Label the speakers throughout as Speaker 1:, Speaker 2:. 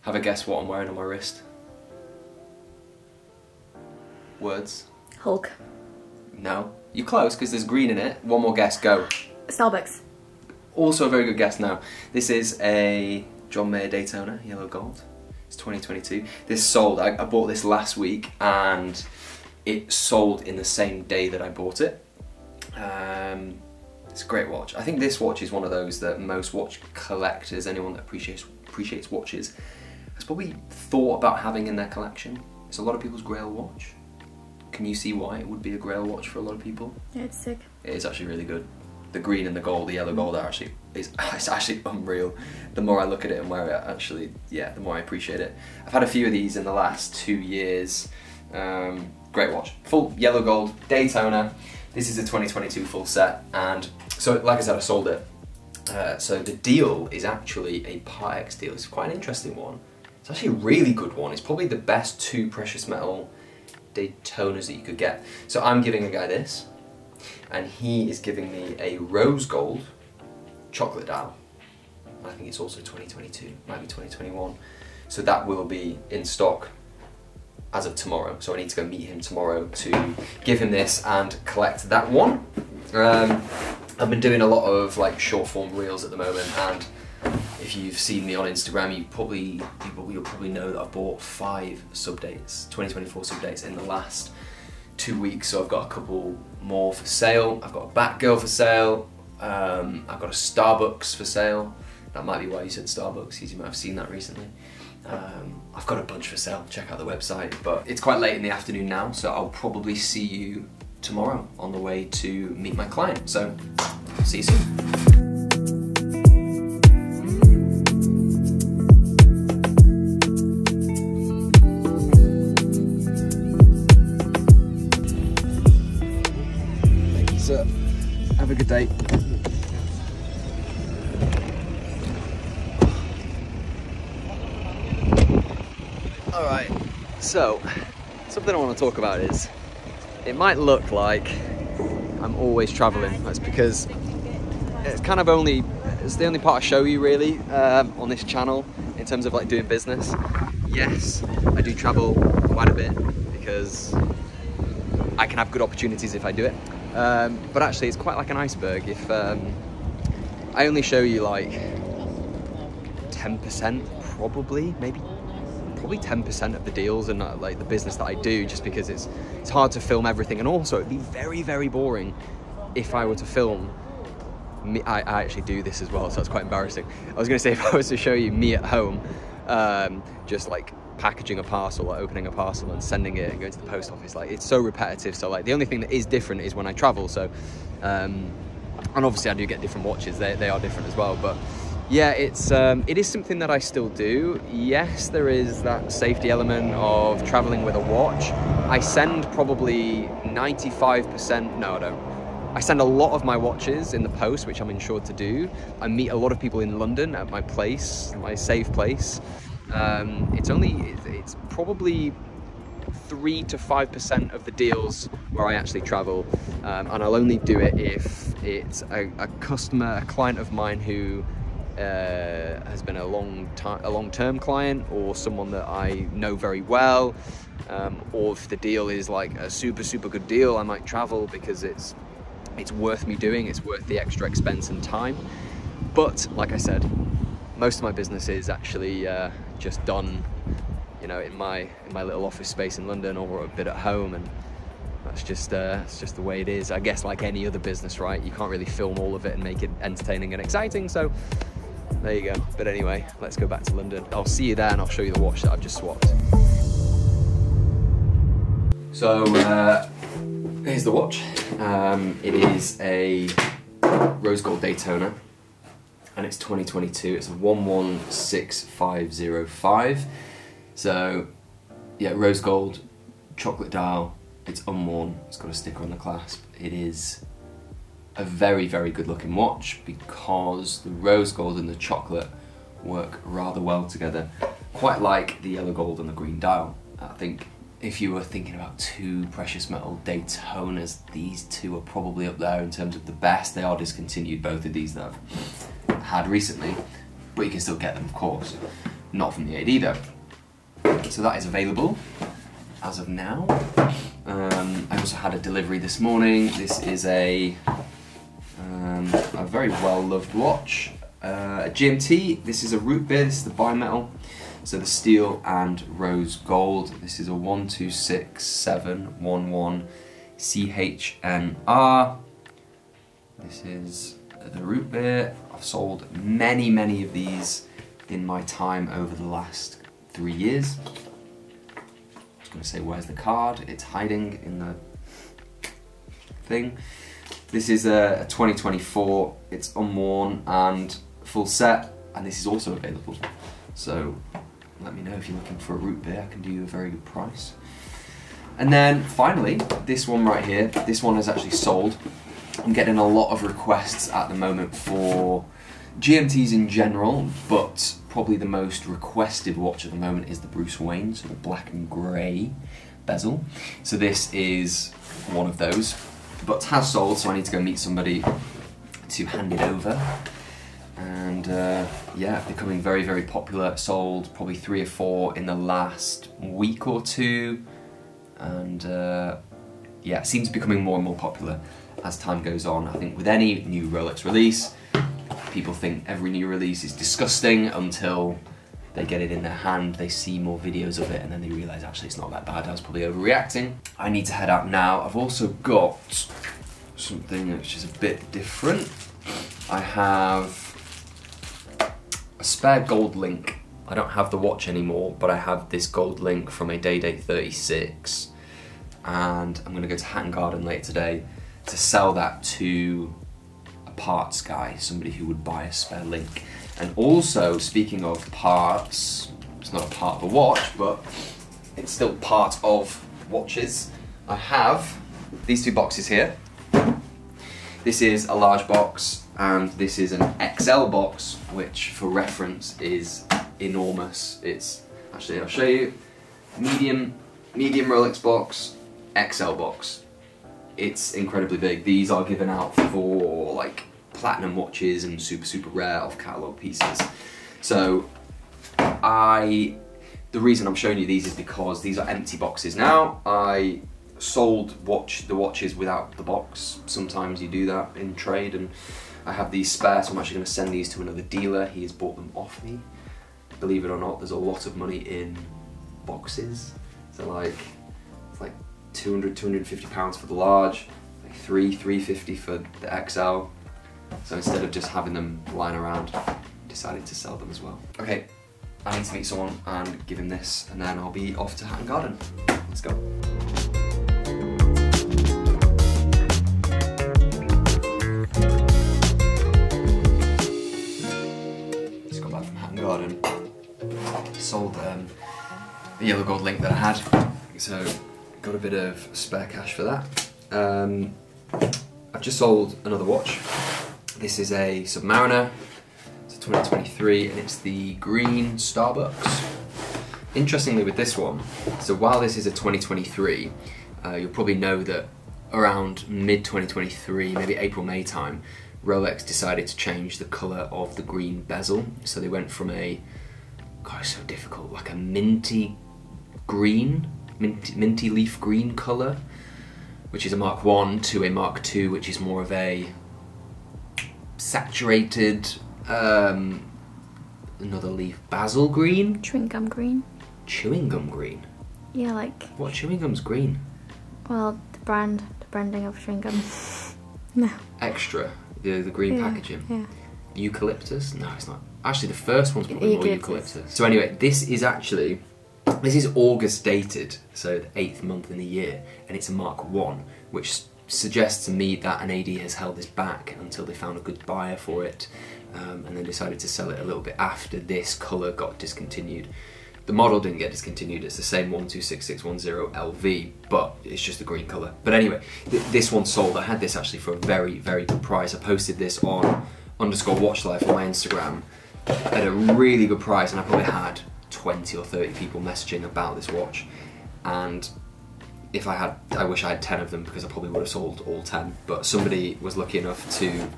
Speaker 1: Have a guess what I'm wearing on my wrist. Words?
Speaker 2: Hulk.
Speaker 1: No. You're close because there's green in it. One more guess, go.
Speaker 2: Starbucks.
Speaker 1: Also a very good guess now. This is a John Mayer Daytona, yellow gold. It's 2022. This sold, I bought this last week and it sold in the same day that I bought it. It's a great watch. I think this watch is one of those that most watch collectors, anyone that appreciates watches, has probably thought about having in their collection. It's a lot of people's grail watch. Can you see why it would be a grail watch for a lot of people?
Speaker 2: Yeah, it's sick.
Speaker 1: It is actually really good. The green and the gold, the yellow gold are actually, it's actually unreal. The more I look at it and wear it, actually, yeah, the more I appreciate it. I've had a few of these in the last 2 years. Great watch. Full yellow gold, Daytona. This is a 2022 full set, and so like I said, I sold it. So the deal is actually a Part X deal. It's quite an interesting one. It's actually a really good one. It's probably the best 2 precious metal Daytonas that you could get. So I'm giving a guy this, and he is giving me a rose gold chocolate dial. I think it's also 2022, might be 2021. So that will be in stock as of tomorrow. So I need to go meet him tomorrow to give him this and collect that one. I've been doing a lot of like short form reels at the moment, and if you've seen me on Instagram, you'll probably know that I've bought 5 sub-dates, 2024 sub-dates in the last 2 weeks. So I've got a couple more for sale. I've got a Batgirl for sale. I've got a Starbucks for sale. That might be why you said Starbucks, because you might have seen that recently. I've got a bunch for sale, check out the website, but it's quite late in the afternoon now, so I'll probably see you tomorrow on the way to meet my client. So, see you soon. Thank you, sir. Have a good day. Alright, so something I want to talk about is, it might look like I'm always travelling. That's because it's kind of it's the only part I show you really on this channel in terms of like doing business. Yes, I do travel quite a bit because I can have good opportunities if I do it. But actually it's quite like an iceberg. If I only show you like 10%, probably 10% of the deals and like the business that I do, just because it's hard to film everything, and also it'd be very, very boring if I were to film me. I actually do this as well, so it's quite embarrassing. I was going to say, if I was to show you me at home, just like packaging a parcel or opening a parcel and sending it and going to the post office, like it's so repetitive. So like the only thing that is different is when I travel. So and obviously I do get different watches, they are different as well, but yeah, it is something that I still do. Yes, there is that safety element of traveling with a watch. I send probably 95%, no I don't. I send a lot of my watches in the post, which I'm insured to do. I meet a lot of people in London at my place, my safe place. It's probably 3 to 5% of the deals where I actually travel, and I'll only do it if it's a customer, a client of mine who has been a long-term client, or someone that I know very well, or if the deal is like a super good deal, I might travel because it's worth me doing, it's worth the extra expense and time. But like I said, most of my business is actually just done, you know, in my little office space in London, or a bit at home, and it's just the way it is. I guess like any other business, right? You can't really film all of it and make it entertaining and exciting, so there you go. But anyway, let's go back to London. I'll see you there and I'll show you the watch that I've just swapped. So here's the watch. It is a rose gold Daytona, and it's 2022. It's a 116505. So yeah, rose gold, chocolate dial. It's unworn. It's got a sticker on the clasp. It is a very good looking watch because the rose gold and the chocolate work rather well together, quite like the yellow gold and the green dial. I think if you were thinking about 2 precious metal Daytonas, these 2 are probably up there in terms of the best. They are discontinued, both of these that I've had recently, but you can still get them, of course. not from the AD though. So that is available as of now. I also had a delivery this morning. This is a very well-loved watch, a GMT. This is a root beer, this is the bimetal. So the steel and rose gold. This is a 126711 CHNR. This is the root beer. I've sold many of these in my time over the last 3 years. I was going to say, where's the card? It's hiding in the thing. This is a 2024. It's unworn and full set, and this is also available. So let me know if you're looking for a root beer. I can do you a very good price. And then finally, this one right here. This one is actually sold. I'm getting a lot of requests at the moment for GMTs in general, but probably the most requested watch at the moment is the Bruce Wayne, so the black and grey bezel. So this is one of those, but has sold, so I need to go meet somebody to hand it over. And yeah, becoming very popular. Sold probably 3 or 4 in the last week or two, and yeah, it seems becoming more and more popular as time goes on. I think with any new Rolex release, people think every new release is disgusting until they get it in their hand, they see more videos of it, and then they realise actually it's not that bad, I was probably overreacting. I need to head out now. I've also got something which is a bit different. I have a spare gold link. I don't have the watch anymore, but I have this gold link from a Day 36, and I'm going to go to Hatton Garden later today to sell that to a parts guy, somebody who would buy a spare link. And also, speaking of parts, it's not a part of a watch, but it's still part of watches. I have these 2 boxes here. This is a large box, and this is an XL box, which for reference is enormous. It's, actually I'll show you, medium Rolex box, XL box. It's incredibly big. These are given out for like platinum watches and super rare off catalogue pieces. So the reason I'm showing you these is because these are empty boxes now. I sold the watches without the box. Sometimes you do that in trade, and I have these spare, so I'm actually going to send these to another dealer. He has bought them off me. Believe it or not, there's a lot of money in boxes. So like, it's like 200, 250 pounds for the large, like 350 for the XL. So instead of just having them lying around, I decided to sell them as well. Okay, I need to meet someone and give him this, and then I'll be off to Hatton Garden. Let's go. Just got back from Hatton Garden. Sold the yellow gold link that I had, so got a bit of spare cash for that. I've just sold another watch. This is a Submariner. It's a 2023, and it's the green Starbucks. Interestingly with this one, so while this is a 2023, you'll probably know that around mid-2023, maybe April-May time, Rolex decided to change the colour of the green bezel. So they went from a, God, it's so difficult, like a minty green, minty leaf green colour, which is a Mark 1, to a Mark 2, which is more of a saturated, another leaf, basil green?
Speaker 2: Chewing gum green.
Speaker 1: Chewing gum green?
Speaker 2: Yeah, like...
Speaker 1: What chewing gum's green?
Speaker 2: Well, the branding of chewing gum. No.
Speaker 1: Extra, the green packaging.
Speaker 2: Yeah.
Speaker 1: Eucalyptus? No, it's not. Actually, the first one's probably more eucalyptus. So anyway, this is August dated, so the 8th month in the year, and it's a Mark 1, which suggests to me that an AD has held this back until they found a good buyer for it, and then decided to sell it a little bit after this colour got discontinued. The model didn't get discontinued, it's the same 126610 LV, but it's just the green colour. But anyway, this one sold. I had this actually for a very good price. I posted this on _watchlife on my Instagram at a really good price, and I probably had 20 or 30 people messaging about this watch, and if I wish I had 10 of them, because I probably would have sold all 10, but somebody was lucky enough to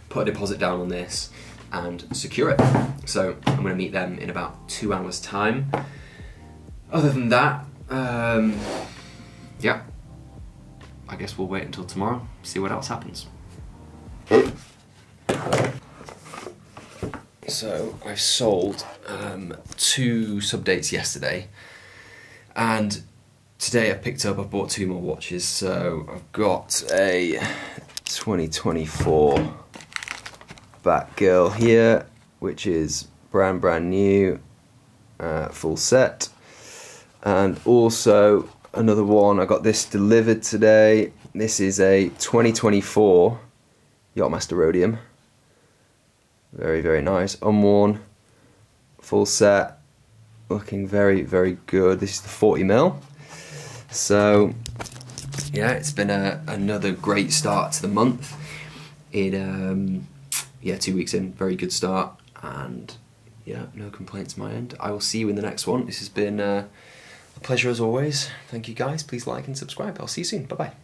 Speaker 1: put a deposit down on this, and secure it. So I'm going to meet them in about 2 hours time. Other than that, yeah, I guess we'll wait until tomorrow, see what else happens. So I've sold 2 sub dates yesterday, and today I've bought 2 more watches. So I've got a 2024 Batgirl here, which is brand new, full set, and also another one. I got this delivered today. This is a 2024 Yachtmaster Rhodium. Very nice, unworn, full set, looking very good. This is the 40mm. So yeah, it's been another great start to the month. Yeah, 2 weeks in, very good start, and yeah, no complaints on my end. I will see you in the next one. This has been a pleasure as always. Thank you guys. Please like and subscribe. I'll see you soon. Bye bye.